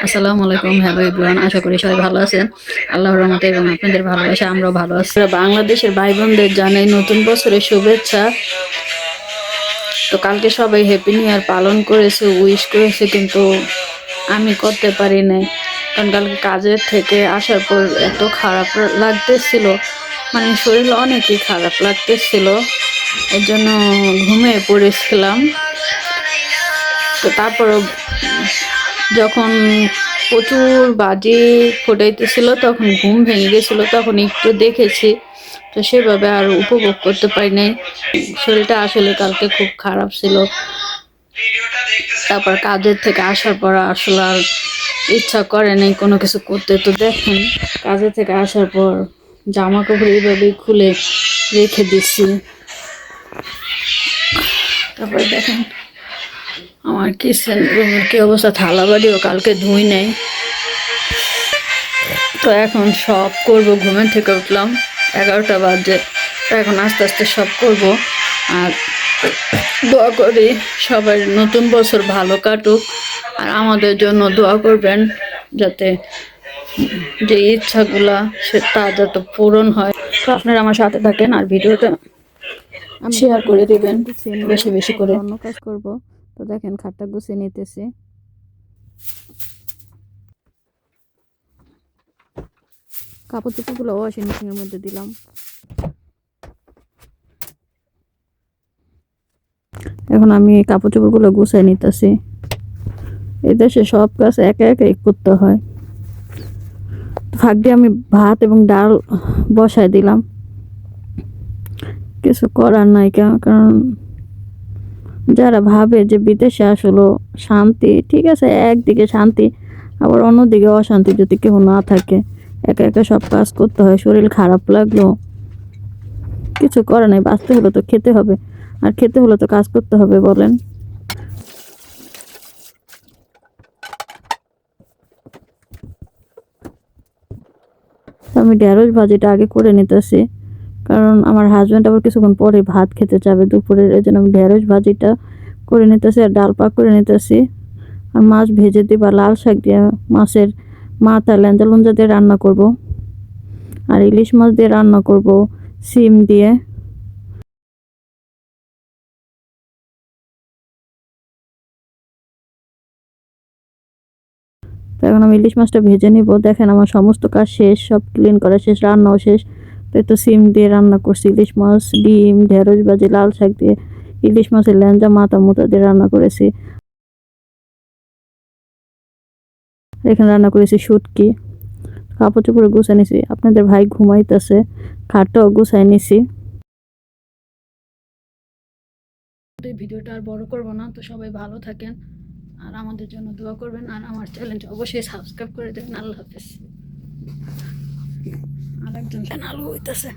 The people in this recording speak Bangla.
আসসালামু আলাইকুম। হ্যালো এভরিওয়ান, আশা করি সবাই ভালো আছেন। আল্লাহর রহমতে এবং আপনাদের ভালোবাসা আমরাও ভালো আছি। বাংলাদেশের ভাই বোনদের জানাই নতুন বছরের শুভেচ্ছা। তো কালকে সবাই হ্যাপি নিউ ইয়ার পালন করেছে, উইশ করেছে, কিন্তু আমি করতে পারি নাই। কারণ কালকে কাজের থেকে আসার পর এত খারাপ লাগতেছিল, মানে শরীর অনেকই খারাপ লাগতেছিল, এর জন্য ঘুমিয়ে পড়েছিলাম। তো তারপরও যখন প্রচুর বাজি ফোটাইতেছিল তখন ঘুম ভেঙে গেছিল, তখন একটু দেখেছি। তো সেভাবে আর উপভোগ করতে পারি নাই। শরীরটা আসলে কালকে খুব খারাপ ছিল। তারপর কাজের থেকে আসার পর আসলে আর ইচ্ছা করে নাই কোনো কিছু করতে। তো দেখেন, কাজের থেকে আসার পর জামা কাপড় এইভাবেই খুলে রেখে দিচ্ছি। তারপর দেখেন আমার কিচেন রুমের কি অবস্থা, থালা বাড়িও কালকে ধুই নাই। তো এখন সব করব, ঘুমের থেকে উঠলাম 11টা বাজে। তো এখন আস্তে আস্তে সব করব। আর দোয়া করি সবাই নতুন বছর ভালো কাটুক, আর আমাদের জন্য দোয়া করবেন যাতে যে ইচ্ছাগুলা তা যাতে পূরণ হয়। তো আপনারা আমার সাথে থাকেন আর ভিডিওটা শেয়ার করে দিবেন বেশি বেশি করে। অন্য কাজ করব। তো দেখেন খাটটা গুছিয়ে নিতেছি। কাপড় চোপড়গুলো ওয়াশিং মেশিনের মধ্যে দিলাম। এখন আমি কাপড় চোপড়গুলো গুছিয়ে নিতেছি। এদেশে সব কাজ একা একাই করতে হয়। ফাঁক দিয়ে আমি ভাত এবং ডাল বসাই দিলাম, কিছু করার নাই। কারণ যারা ভাবে যে বিদেশে আসলে শান্তি, ঠিক আছে, একদিকে শান্তি আবার অন্যদিকে অশান্তি। যদি কেউ না থাকে, একা একা সব কাজ করতে হয়। শরীর খারাপ লাগলো কিছু করার নাই, বাঁচতে হলে তো খেতে হবে, আর খেতে হলে তো কাজ করতে হবে বলেন। আমি ঢেঁড়স ভাজিটা আগে করে নিতেছি, কারণ আমার হাজব্যান্ড আবার কিছুক্ষণ পরে ভাত খেতে যাবে দুপুরের, এই জন্য আমি ঢেঁড়স ভাজিটা করে নিতেছি আর ডাল পাক করে নিতেছি। আর মাছ ভেজে দিবা, লাল শাক দিয়ে মাছের মাথা লেঞ্জা লুঞ্জা দিয়ে রান্না করব, আর ইলিশ মাছ দিয়ে রান্না করব সিম দিয়ে। তো এখন আমি ইলিশ মাছটা ভেজে নিব। দেখেন আমার সমস্ত কাজ শেষ, সব ক্লিন করা শেষ, রান্নাও শেষ। তো একটু সিম দিয়ে রান্না করছি, ইলিশ মাছ, ডিম, ঢেঁড়স ভাজি, লাল শাক দিয়ে, ইলিশ মাছের লেঞ্জা মাথা মুথা দিয়ে রান্না করেছি। এখানে রান্না করেছি শুটকি। কাপড় চোপড়ে গুছাই নিছি, আপনাদের ভাই ঘুমাইতেছে, খাটটাও গুছাই নিছি। ভিডিওটা আর বড় করব না। তো সবাই ভালো থাকেন আর আমাদের জন্য দোয়া করবেন, আর আমার চ্যানেলটা অবশ্যই সাবস্ক্রাইব করে দেবেন। আল্লাহ হাফেজ। আর একজন ফ্যান আলো হইতেছে।